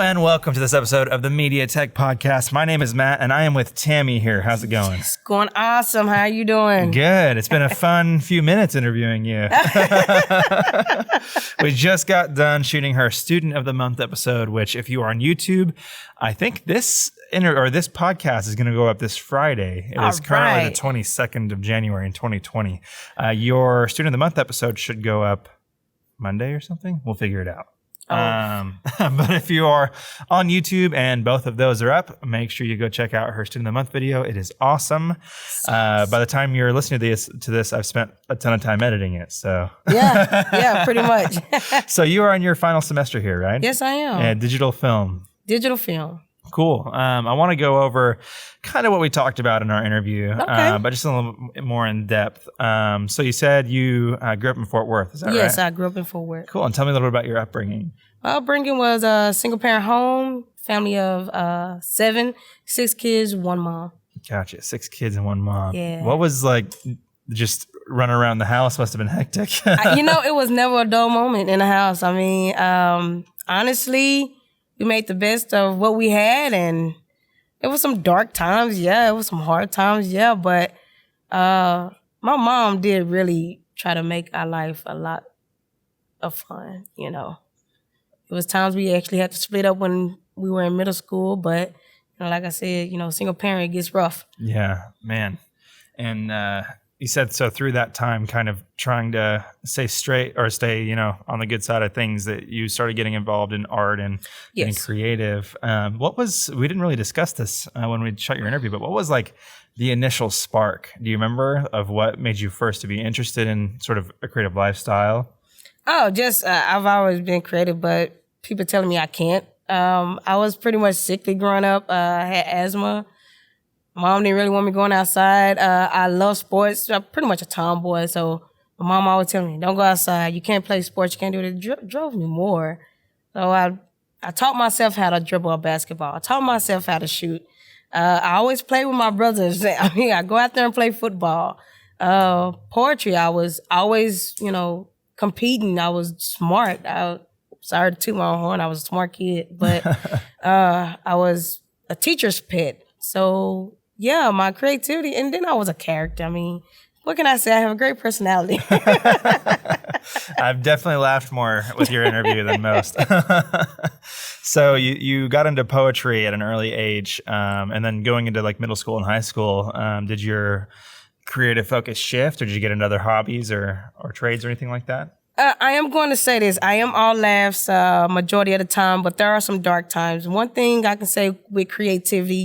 and welcome to this episode of the MediaTech Podcast. My name is Matt, and I am with Tammy here. How's it going? It's going awesome. How are you doing? Good. It's been a fun few minutes interviewing you. We just got done shooting her Student of the Month episode, which if you are on YouTube, I think this podcast is going to go up this Friday. It is currently the 22nd of January in 2020. Your Student of the Month episode should go up Monday or something. We'll figure it out. But if you are on YouTube and both of those are up, make sure you go check out her Student of the Month video. It is awesome. By the time you're listening to this, I've spent a ton of time editing it. So yeah, pretty much. So you are in your final semester here, right? Yes, I am. Yeah, digital film. Cool. I want to go over kind of what we talked about in our interview, but just a little more in depth. So you said you grew up in Fort Worth, is that right? Yes, I grew up in Fort Worth. Cool. And tell me a little bit about your upbringing. My upbringing was a single-parent home, family of 6 kids, 1 mom. Gotcha. 6 kids and 1 mom. Yeah. What was like just running around the house must have been hectic. It was never a dull moment in the house. I mean, honestly, we made the best of what we had, and it was some dark times, yeah. It was some hard times, yeah. But my mom did really try to make our life a lot of fun, It was times we actually had to split up when we were in middle school, but like I said, single parent gets rough. Yeah, man. And you said so through that time, kind of trying to stay straight or stay, on the good side of things, that you started getting involved in art and getting creative. We didn't really discuss this when we shot your interview, but what was like the initial spark? Do you remember of what made you first to be interested in sort of a creative lifestyle? Oh, just I've always been creative, but people telling me I can't. I was pretty much sickly growing up. I had asthma. Mom didn't really want me going outside. I love sports. I'm pretty much a tomboy, so my mom always telling me, don't go outside. You can't play sports. You can't do it. It drove me more. So I taught myself how to dribble a basketball. I taught myself how to shoot. I always played with my brothers. I go out there and play football. Poetry, I was always, competing. I was smart. Sorry to toot my own horn. I was a smart kid, but I was a teacher's pet. So yeah, my creativity, and then I was a character. I mean, what can I say? I have a great personality. I've definitely laughed more with your interview than most. So you got into poetry at an early age, and then going into like middle school and high school, did your creative focus shift, or did you get into other hobbies or trades or anything like that? I am going to say this. I am all laughs majority of the time, but there are some dark times. One thing I can say with creativity,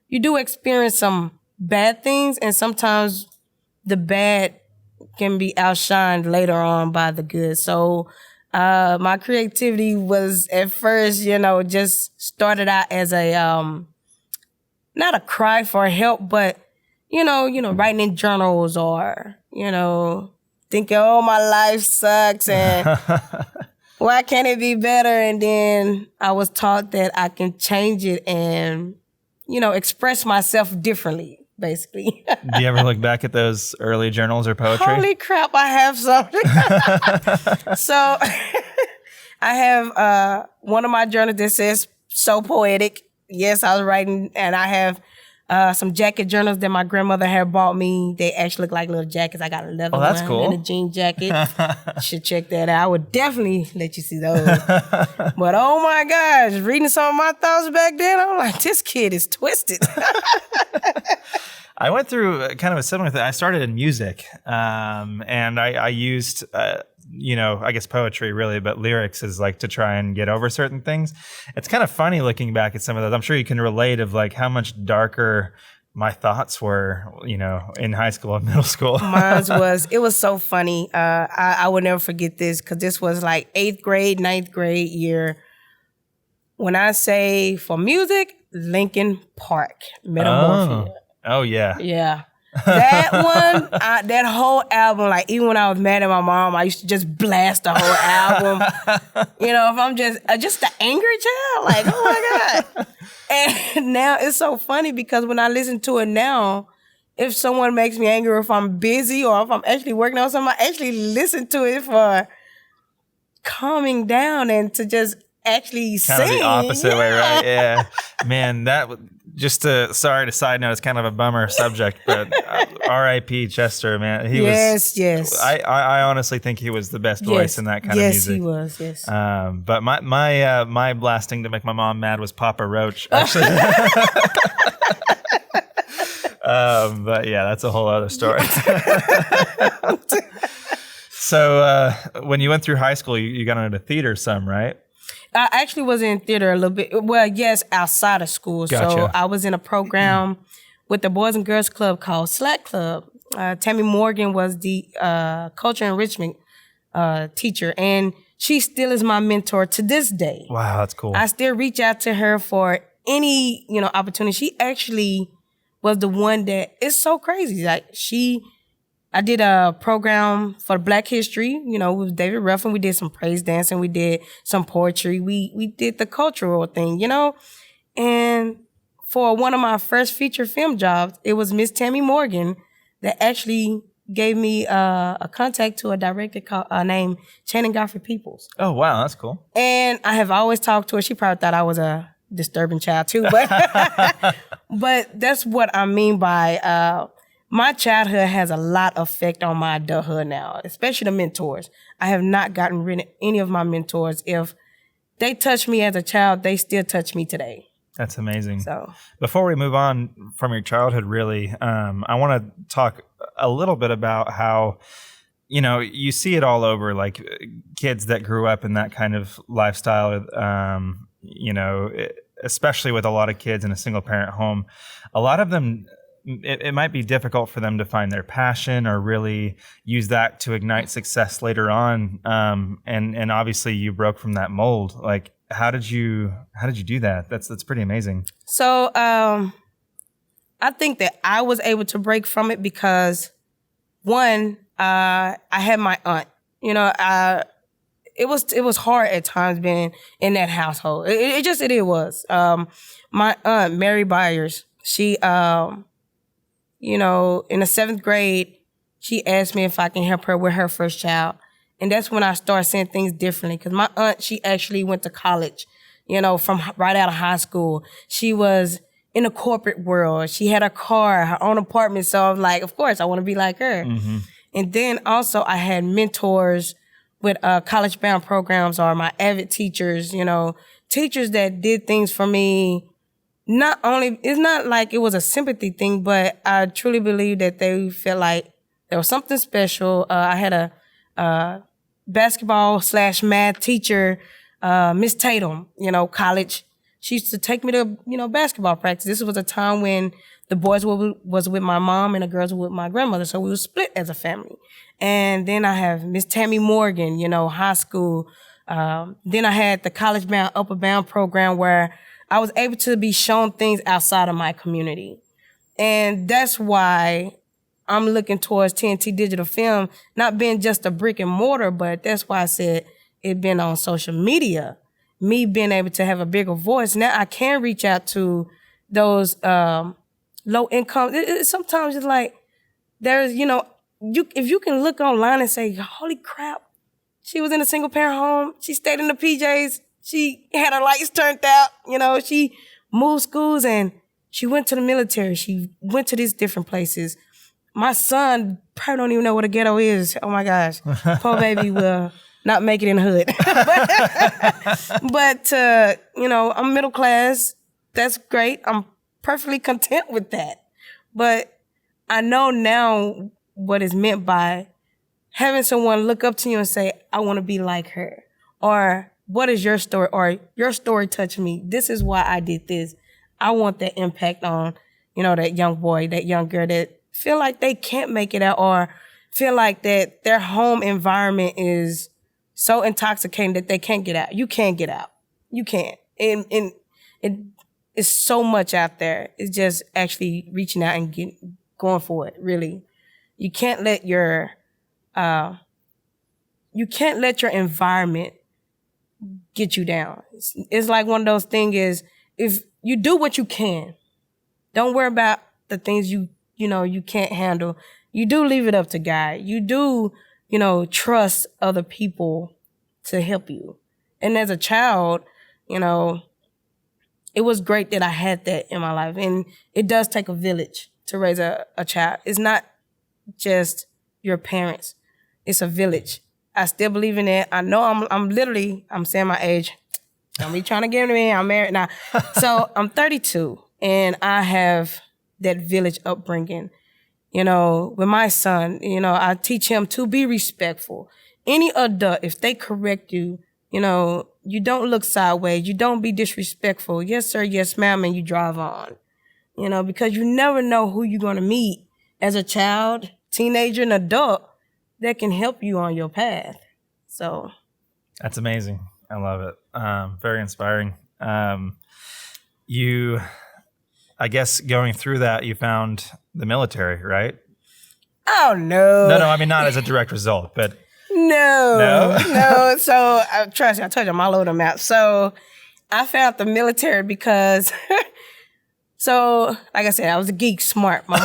you do experience some bad things, and sometimes the bad can be outshined later on by the good. So my creativity was at first, just started out as a not a cry for help, but writing in journals or thinking, oh, my life sucks and why can't it be better? And then I was taught that I can change it and express myself differently, basically. Do you ever look back at those early journals or poetry? Holy crap, I have something. So I have one of my journals that says, so poetic. Yes, I was writing, and I have some jacket journals that my grandmother had bought me. They actually look like little jackets. I got a leather one cool. and a jean jacket. You should check that out. I would definitely let you see those. But oh my gosh, reading some of my thoughts back then, I'm like, this kid is twisted. I went through kind of a similar thing. I started in music, and I used, I guess poetry really, but lyrics is like to try and get over certain things. It's kind of funny looking back at some of those. I'm sure you can relate of like how much darker my thoughts were, in high school and middle school. It was so funny. I would never forget this because this was like 8th grade, 9th grade year. When I say for music, Linkin Park, Metamorphosis. Oh, yeah. Yeah. That one, that whole album, like even when I was mad at my mom, I used to just blast the whole album. If I'm just the angry child, like, oh my God. And now it's so funny because when I listen to it now, if someone makes me angry, or if I'm busy or if I'm actually working on something, I actually listen to it for calming down and to just actually kind of sing. the opposite way, right? Yeah, man. Sorry to side note, it's kind of a bummer subject, but R.I.P. Chester, man. He was. Yes. I honestly think he was the best voice in that kind of music. Yes, he was. Yes. But my last thing to make my mom mad was Papa Roach. Actually. But yeah, that's a whole other story. So when you went through high school, you got into theater some, right? I actually was in theater a little bit. Well, yes, outside of school. Gotcha. So I was in a program with the Boys and Girls Club called Slack Club. Tammy Morgan was the culture enrichment teacher, and she still is my mentor to this day. Wow, that's cool. I still reach out to her for any opportunity. She actually was the one that it's so crazy. Like I did a program for Black History, with David Ruffin. We did some praise dancing. We did some poetry. We did the cultural thing, And for one of my first feature film jobs, it was Miss Tammy Morgan that actually gave me a contact to a director named Channing Godfrey Peoples. Oh, wow. That's cool. And I have always talked to her. She probably thought I was a disturbing child too, but but that's what I mean by my childhood has a lot of effect on my adulthood now, especially the mentors. I have not gotten rid of any of my mentors. If they touched me as a child, they still touch me today. That's amazing. So before we move on from your childhood, really, I want to talk a little bit about how, you see it all over, like kids that grew up in that kind of lifestyle, especially with a lot of kids in a single parent home. A lot of them, it might be difficult for them to find their passion or really use that to ignite success later on. And obviously you broke from that mold. Like, how did you do that? That's pretty amazing. So, I think that I was able to break from it because one, I had my aunt, it was hard at times being in that household. It was. My aunt, Mary Byers, she, in the 7th grade, she asked me if I can help her with her first child. And that's when I started seeing things differently. Because my aunt, she actually went to college, from right out of high school. She was in the corporate world. She had a car, her own apartment. So I'm like, of course, I want to be like her. Mm-hmm. And then also I had mentors with college-bound programs or my AVID teachers, teachers that did things for me. Not only, it's not like it was a sympathy thing, but I truly believe that they felt like there was something special. I had a basketball/math teacher, Miss Tatum, college. She used to take me to, basketball practice. This was a time when the boys was with my mom and the girls were with my grandmother. So we were split as a family. And then I have Miss Tammy Morgan, high school. Then I had the college bound, upper bound program where I was able to be shown things outside of my community. And that's why I'm looking towards TNT Digital Film, not being just a brick and mortar, but that's why I said it been on social media. Me being able to have a bigger voice. Now I can reach out to those low income. Sometimes it's like there's, if you can look online and say, holy crap, she was in a single parent home. She stayed in the PJs. She had her lights turned out. She moved schools and she went to the military. She went to these different places. My son probably don't even know what a ghetto is. Oh my gosh. Poor baby will not make it in the hood. but I'm middle class. That's great. I'm perfectly content with that. But I know now what is meant by having someone look up to you and say, I want to be like her. Or what is your story? Or your story touched me. This is why I did this. I want that impact on, that young boy, that young girl that feel like they can't make it out or feel like that their home environment is so intoxicating that they can't get out. You can't get out. You can't. And it is so much out there. It's just actually reaching out and going for it, really. You can't let your environment get you down. It's like one of those things is if you do what you can, don't worry about the things you can't handle. You do leave it up to God. You do, trust other people to help you. And as a child, you know, it was great that I had that in my life. And it does take a village to raise a child. It's not just your parents. It's a village. I still believe in that. I know I'm saying my age. Don't be trying to get me. I'm married now. So I'm 32 and I have that village upbringing. You know, with my son, you know, I teach him to be respectful. Any adult, if they correct you, you know, you don't look sideways. You don't be disrespectful. Yes, sir. Yes, ma'am. And you drive on, you know, because you never know who you're going to meet as a child, teenager, and adult that can help you on your path. So. That's amazing. I love it. Very inspiring. I guess going through that, you found the military, right? Oh, no. No, I mean, not as a direct result, but. No. So, trust me, I told you I'm all over the map. So, I found the military because, so, like I said, I was a geek, smart. My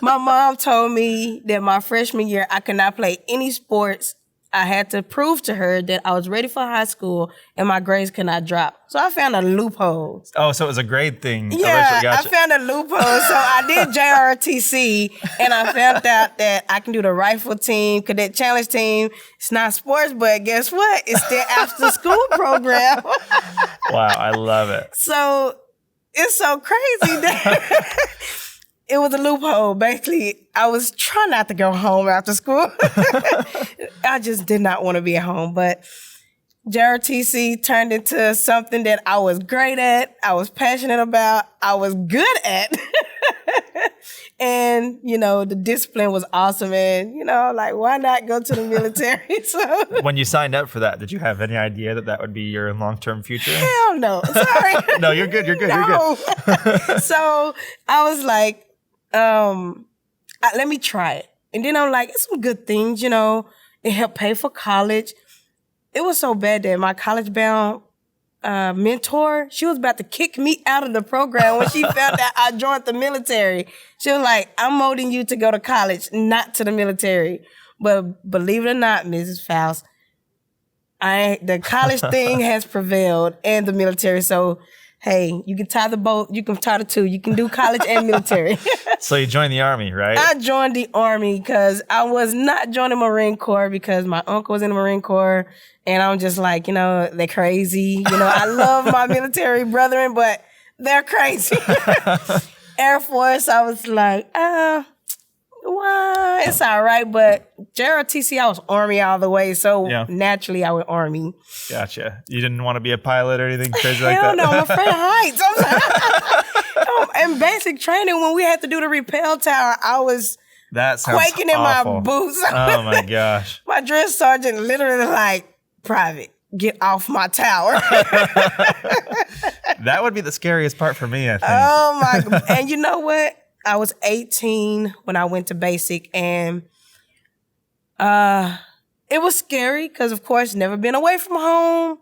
mom told me that my freshman year, I could not play any sports. I had to prove to her that I was ready for high school and my grades could not drop. So I found a loophole. Oh, so it was a grade thing. Yeah, I found a loophole. So I did JROTC and I found out that I can do the rifle team, cadet challenge team. It's not sports, but guess what? It's their after school program. Wow, I love it. So it's so crazy that it was a loophole. Basically, I was trying not to go home after school. I just did not want to be at home. But JRTC turned into something that I was great at, I was passionate about, I was good at. And, you know, the discipline was awesome. And, you know, like, why not go to the military? So, when you signed up for that, did you have any idea that would be your long-term future? Hell no. Sorry. No, you're good. You're good. So I was like, let me try it. And then I'm like, it's some good things, you know. It helped pay for college. It was so bad that my college-bound mentor, she was about to kick me out of the program when she found out I joined the military. She was like, I'm molding you to go to college, not to the military. But believe it or not, Mrs. Faust, the college thing has prevailed and the military. So, hey, you can tie the boat, you can tie the two. You can do college and military. So you joined the Army, right? I joined the Army because I was not joining the Marine Corps because my uncle was in the Marine Corps. And I'm just like, you know, they're crazy. You know, I love my military brethren, but they're crazy. Air Force, I was like, well, it's all right. But JRTC, I was Army all the way. So naturally, I went Army. Gotcha. You didn't want to be a pilot or anything crazy like that? Hell no, I'm afraid of heights. In basic training, when we had to do the rappel tower, I was quaking in my boots. Oh my gosh. My drill sergeant literally like, Private, get off my tower. That would be the scariest part for me, I think. Oh my, and you know what? I was 18 when I went to basic and it was scary because of course, never been away from home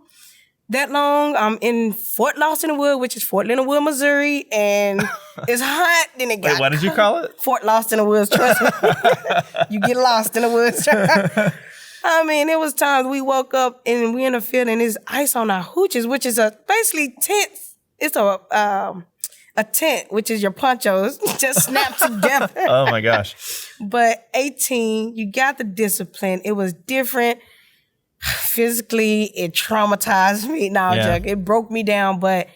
that long. I'm in Fort Lost in the Wood, which is Fort Leonard Wood, Missouri, and it's hot. Then it got Wait, what did you call it? Fort Lost in the Woods, trust me. You get lost in the woods. I mean, it was times we woke up and we in the field and there's ice on our hooches, which is basically tent. It's a tent, which is your ponchos, just snapped together. Oh my gosh. But 18, you got the discipline. It was different. Physically, it traumatized me. No, it broke me down, but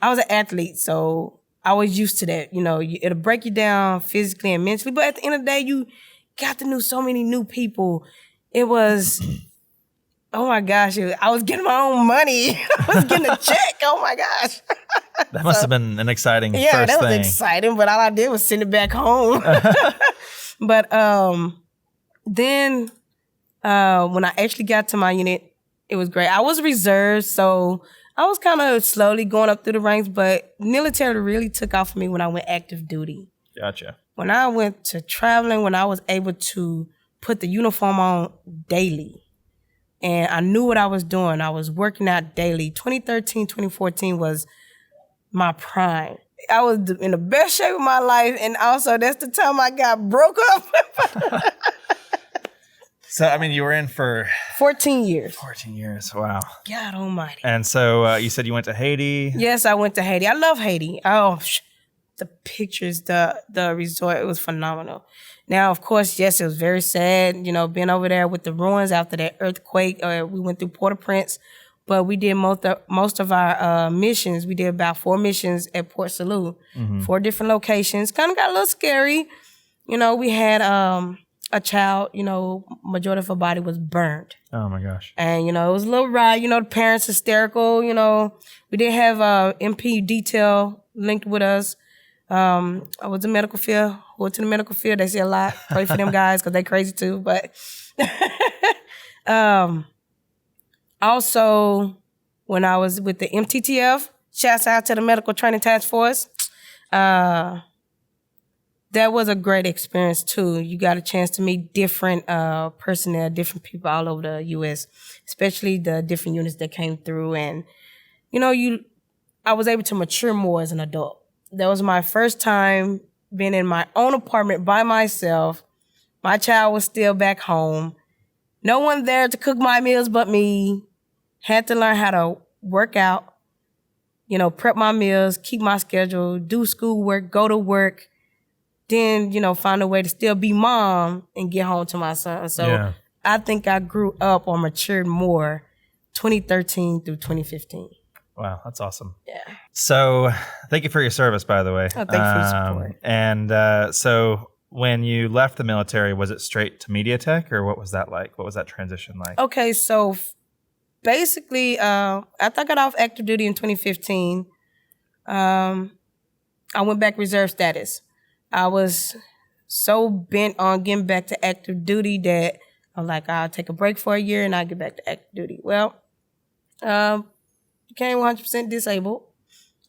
I was an athlete, so I was used to that. You know, it'll break you down physically and mentally, but at the end of the day, you got to know so many new people. It was, oh my gosh, I was getting my own money. I was getting a check. Oh my gosh. That must have been an exciting first thing. Yeah, that was thing. exciting, but all I did was send it back home. But then when I actually got to my unit, it was great. I was reserved, so I was kind of slowly going up through the ranks, but military really took off for me when I went active duty. Gotcha. When I went to traveling, when I was able to put the uniform on daily. And I knew what I was doing. I was working out daily. 2013, 2014 was my prime. I was in the best shape of my life. And also that's the time I got broke up. So, I mean, you were in for 14 years. 14 years. Wow. God almighty. And so you said you went to Haiti. Yes, I went to Haiti. I love Haiti. Oh, the pictures, the resort, it was phenomenal. Now, of course, yes, it was very sad, being over there with the ruins after that earthquake. We went through Port-au-Prince, but we did most of our missions. We did about 4 missions at Port Salut, 4 different locations. Kind of got a little scary. We had a child, majority of her body was burned. Oh my gosh. And, it was a little riot, the parents hysterical, We did have MP detail linked with us. I was in medical field, went to the medical field. They say a lot. Pray for them guys because they crazy too. But also, when I was with the MTTF, shouts out to the Medical Training Task Force. That was a great experience too. You got a chance to meet different personnel, different people all over the U.S., especially the different units that came through. And, I was able to mature more as an adult. That was my first time being in my own apartment by myself. My child was still back home. No one there to cook my meals but me. Had to learn how to work out, prep my meals, keep my schedule, do schoolwork, go to work, then, find a way to still be mom and get home to my son. So I think I grew up or matured more 2013 through 2015. Wow, that's awesome. Yeah. So thank you for your service, by the way. Oh, thank you for your support. And so when you left the military, was it straight to MediaTech, or what was that like? What was that transition like? Okay, so basically, after I got off active duty in 2015, I went back reserve status. I was so bent on getting back to active duty that I'm like, I'll take a break for a year and I'll get back to active duty. Well, became 100% disabled.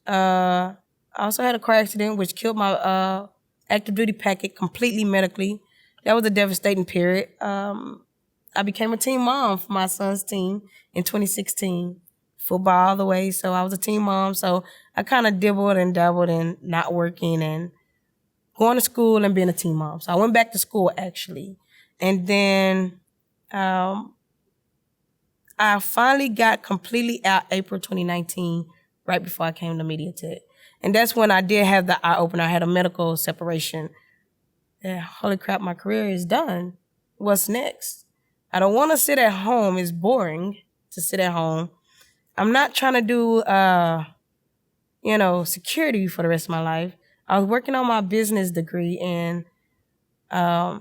I also had a car accident which killed my active duty packet completely medically. That was a devastating period. I became a team mom for my son's team in 2016. Football all the way, so I was a team mom. So I kind of dibbled and dabbled in not working and going to school and being a team mom. So I went back to school, actually. And then I finally got completely out April 2019, right before I came to MediaTech. And that's when I did have the eye-opener. I had a medical separation. Yeah, holy crap, my career is done. What's next? I don't want to sit at home. It's boring to sit at home. I'm not trying to do, security for the rest of my life. I was working on my business degree, and I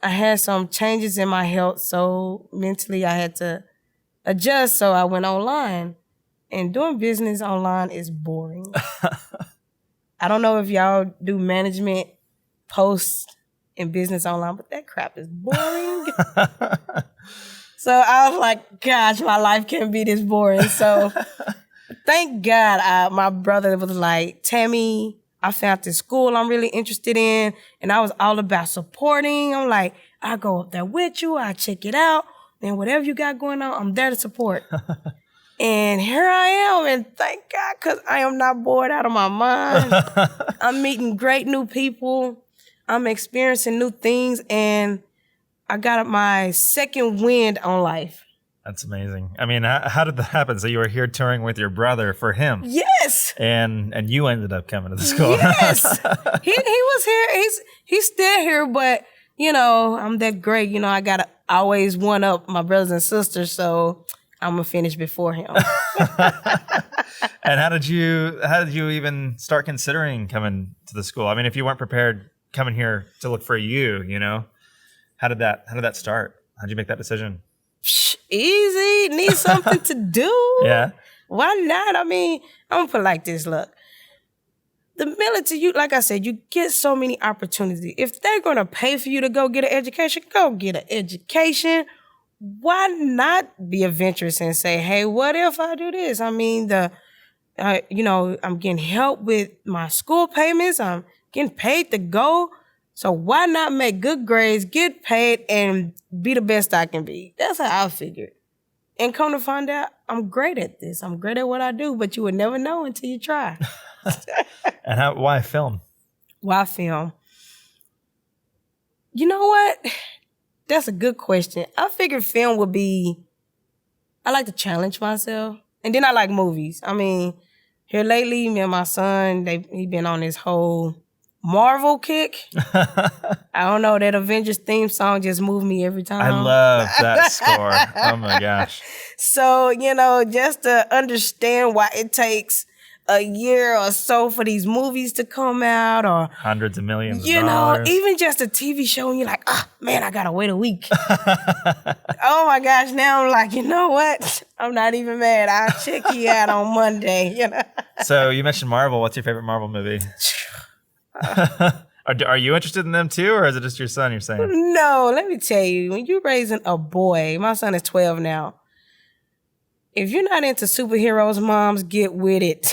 had some changes in my health, so mentally I had to adjust, so I went online. And doing business online is boring. I don't know if y'all do management posts in business online, but that crap is boring. So I was like, gosh, my life can't be this boring. So thank God my brother was like, Tammy, I found this school I'm really interested in. And I was all about supporting. I'm like, I'll go up there with you. I'll check it out. And whatever you got going on, I'm there to support. And here I am. And thank God, because I am not bored out of my mind. I'm meeting great new people. I'm experiencing new things. And I got my second wind on life. That's amazing. I mean, how did that happen? So you were here touring with your brother for him. Yes. And you ended up coming to the school. Yes. He was here. He's still here, but I'm that great. I gotta always one up my brothers and sisters, so I'm gonna finish before him. And how did you even start considering coming to the school? I mean, if you weren't prepared coming here to look for you, how did that start? How'd you make that decision? Easy. Need something to do. Yeah. Why not? I mean, I'm gonna put it like this. Look, the military, like I said, you get so many opportunities. If they're gonna pay for you to go get an education, go get an education. Why not be adventurous and say, hey, what if I do this? I mean, I'm getting help with my school payments. I'm getting paid to go. So why not make good grades, get paid, and be the best I can be? That's how I figured. And come to find out, I'm great at this. I'm great at what I do, but you would never know until you try. And why film? Why film? You know what? That's a good question. I figured film would be, I like to challenge myself. And then I like movies. I mean, here lately, me and my son, he been on this whole Marvel kick. I don't know, that Avengers theme song just moved me every time. I love that score. Oh my gosh. So, you know, just to understand why it takes a year or so for these movies to come out, or hundreds of millions of you dollars. know, even just a TV show and you're like, man, I gotta wait a week. Oh my gosh, now I'm like, you know what? I'm not even mad. I'll check you out on Monday, you know. So you mentioned Marvel. What's your favorite Marvel movie? Are you interested in them too, or is it just your son you're saying? No, let me tell you, when you're raising a boy, my son is 12 now. If you're not into superheroes, moms, get with it.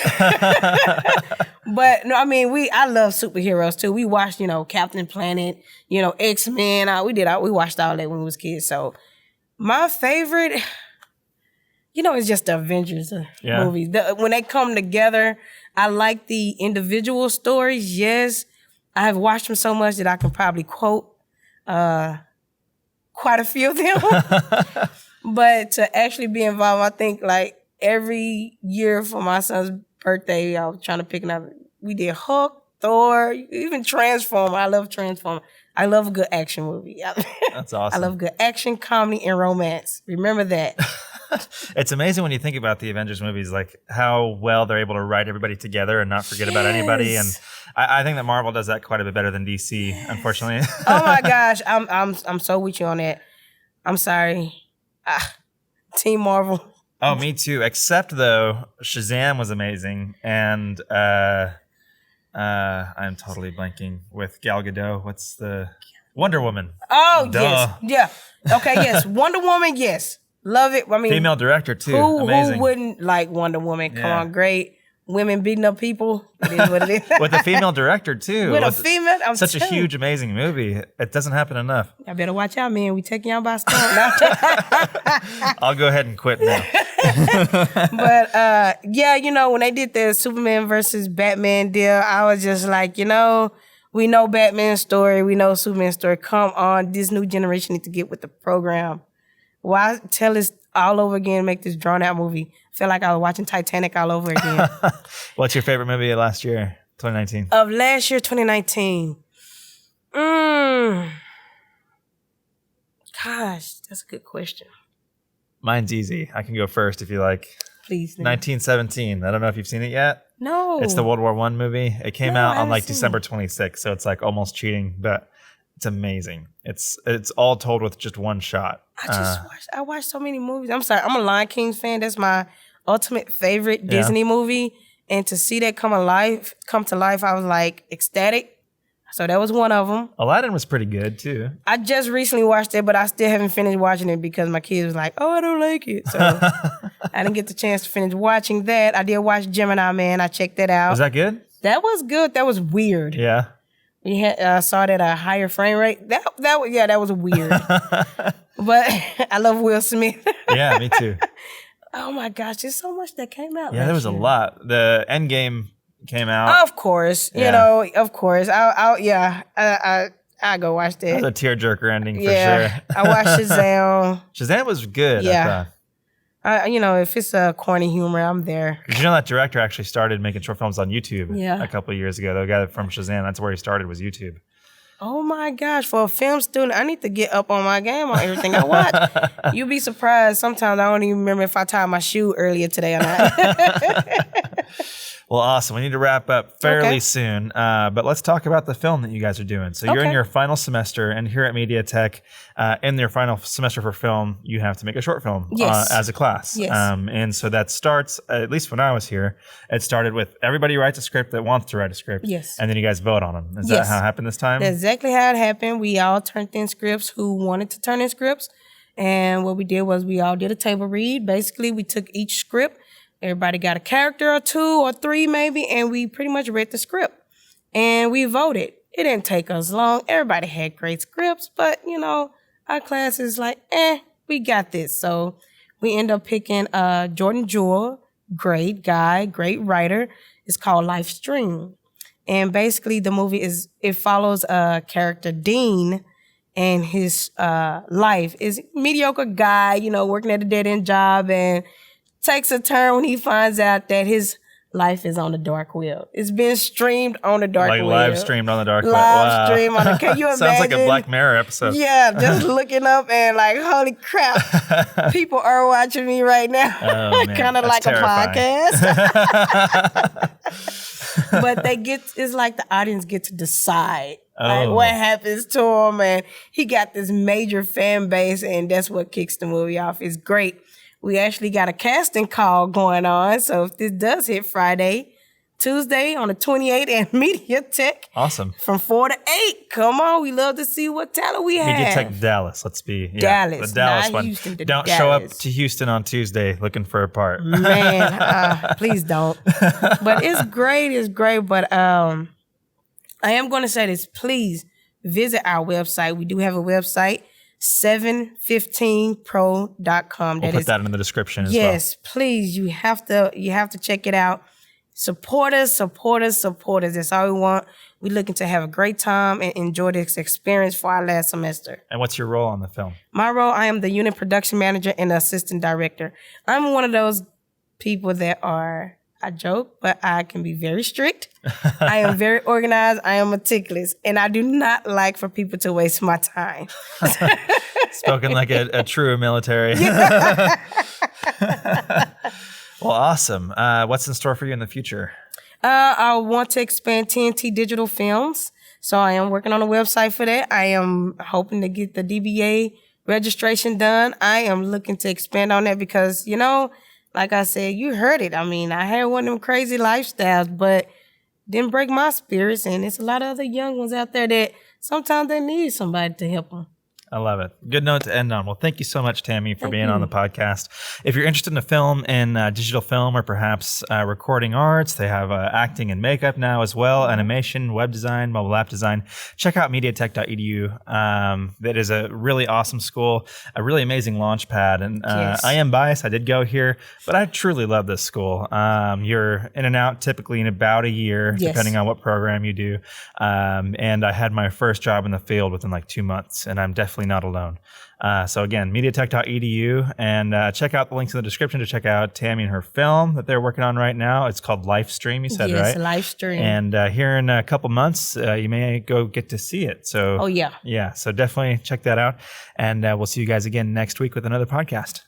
But no, I mean, I love superheroes too. We watched, you know, Captain Planet, you know, X-Men. We watched all that when we was kids. So my favorite, you know, it's just the Avengers movies. When they come together, I like the individual stories. Yes, I have watched them so much that I can probably quote quite a few of them. But to actually be involved, I think like every year for my son's birthday, I was trying to pick another. We did Hulk, Thor, even Transformer. I love Transformer. I love a good action movie. That's awesome. I love good action, comedy, and romance. Remember that. It's amazing when you think about the Avengers movies, like how well they're able to write everybody together and not forget about anybody. And I think that Marvel does that quite a bit better than DC, unfortunately. Oh my gosh, I'm so with you on that. I'm sorry. Team Marvel. Oh, me too. Except though, Shazam was amazing, and I'm totally blanking with Gal Gadot. What's the Wonder Woman? Oh, Duh. yes, yeah. Okay, yes, Wonder Woman. Yes, love it. I mean, female director too. Who wouldn't like Wonder Woman? Come on, great. Women beating up people. It is what it is. With a female director too. With a female, I'm such a huge, amazing movie. It doesn't happen enough. I better watch out, man. We taking y'all by storm. I'll go ahead and quit now. But yeah, you know, when they did the Superman versus Batman deal, I was just like, you know, we know Batman's story, we know Superman's story. Come on, this new generation needs to get with the program. Why tell us all over again, make this drawn out movie? I feel like I was watching Titanic all over again. What's your favorite movie of last year, 2019? Of last year, 2019. Gosh, that's a good question. Mine's easy. I can go first if you like. Please. 1917. I don't know if you've seen it yet. No. It's the World War I movie. It came out on like December 26th, so it's like almost cheating, but it's amazing. It's all told with just one shot. I watched so many movies. I'm sorry. I'm a Lion King fan. That's my ultimate favorite Disney movie. And to see that come to life, I was like ecstatic. So that was one of them. Aladdin was pretty good too. I just recently watched it, but I still haven't finished watching it because my kids was like, "Oh, I don't like it." So I didn't get the chance to finish watching that. I did watch Gemini Man. I checked that out. Was that good? That was good. That was weird. Yeah. We had saw it at a higher frame rate. That was weird. But I love Will Smith. Yeah, me too. Oh my gosh, there's so much that came out. Yeah, there was a lot. The Endgame came out. Of course, you know, of course. I go watch that. That was a tearjerker ending for sure. I watched Shazam. Shazam was good. Yeah. You know, if it's a corny humor, I'm there. Did you know that director actually started making short films on YouTube a couple of years ago? The guy from Shazam, that's where he started, was YouTube. Oh my gosh, for a film student, I need to get up on my game on everything I watch. You'd be surprised. Sometimes I don't even remember if I tied my shoe earlier today or not. Well, awesome. We need to wrap up fairly soon, but let's talk about the film that you guys are doing. So you're in your final semester, and here at MediaTech, in your final semester for film, you have to make a short film as a class. Yes. And so that starts, at least when I was here, it started with everybody writes a script that wants to write a script. Yes. And then you guys vote on them. Is that how it happened this time? That's exactly how it happened. We all turned in scripts who wanted to turn in scripts. And what we did was we all did a table read. Basically, we took each script. Everybody got a character or two or three maybe, and we pretty much read the script. And we voted. It didn't take us long. Everybody had great scripts, but, you know, our class is like, we got this. So we end up picking Jordan Jewell, great guy, great writer. It's called Life Stream. And basically the movie it follows character Dean, and his life. Is mediocre guy, you know, working at a dead-end job, and takes a turn when he finds out that his life is on the dark web. It's been streamed on the dark web. Like live streamed on the dark web. Live stream on the, can you imagine? Sounds like a Black Mirror episode. Yeah, just looking up and like, holy crap, people are watching me right now. Oh, kind of like terrifying. a podcast. But it's like the audience get to decide like what happens to him. And he got this major fan base, and that's what kicks the movie off. It's great. We actually got a casting call going on. So if this does hit Tuesday on the 28th and MediaTech. Awesome. From 4 to 8. Come on. We love to see what talent we have. MediaTech Dallas. Let's be. Dallas. The Dallas not one. Houston, don't Dallas. show up to Houston on Tuesday looking for a part. Man, please don't. But it's great. It's great. But I am going to say this. Please visit our website. We do have a website. 715pro.com. We'll put that in the description as well. Yes, please. You have to check it out. Support us. That's all we want. We're looking to have a great time and enjoy this experience for our last semester. And what's your role on the film? My role, I am the unit production manager and the assistant director. I'm one of those people that I joke, but I can be very strict. I am very organized. I am meticulous. And I do not like for people to waste my time. Spoken like a true military. Well, awesome. What's in store for you in the future? I want to expand TNT Digital Films. So I am working on a website for that. I am hoping to get the DBA registration done. I am looking to expand on that because, you know, like I said, you heard it. I mean, I had one of them crazy lifestyles, but didn't break my spirits. And there's a lot of other young ones out there that sometimes they need somebody to help them. I love it. Good note to end on. Well, thank you so much, Tammy, for being on the podcast. If you're interested in a film, in digital film, or perhaps recording arts, they have acting and makeup now as well, animation, web design, mobile app design. Check out MediaTech.edu. That is a really awesome school, a really amazing launch pad. And Yes. I am biased. I did go here, but I truly love this school. You're in and out typically in about a year, Yes. depending on what program you do. And I had my first job in the field within like 2 months, and I'm definitely not alone. So again, MediaTech.edu, and check out the links in the description to check out Tammy and her film that they're working on right now. It's called Livestream, you said, Yes, right? Livestream. And here in a couple months, you may go get to see it. So, Oh, yeah. Yeah, so definitely check that out. And we'll see you guys again next week with another podcast.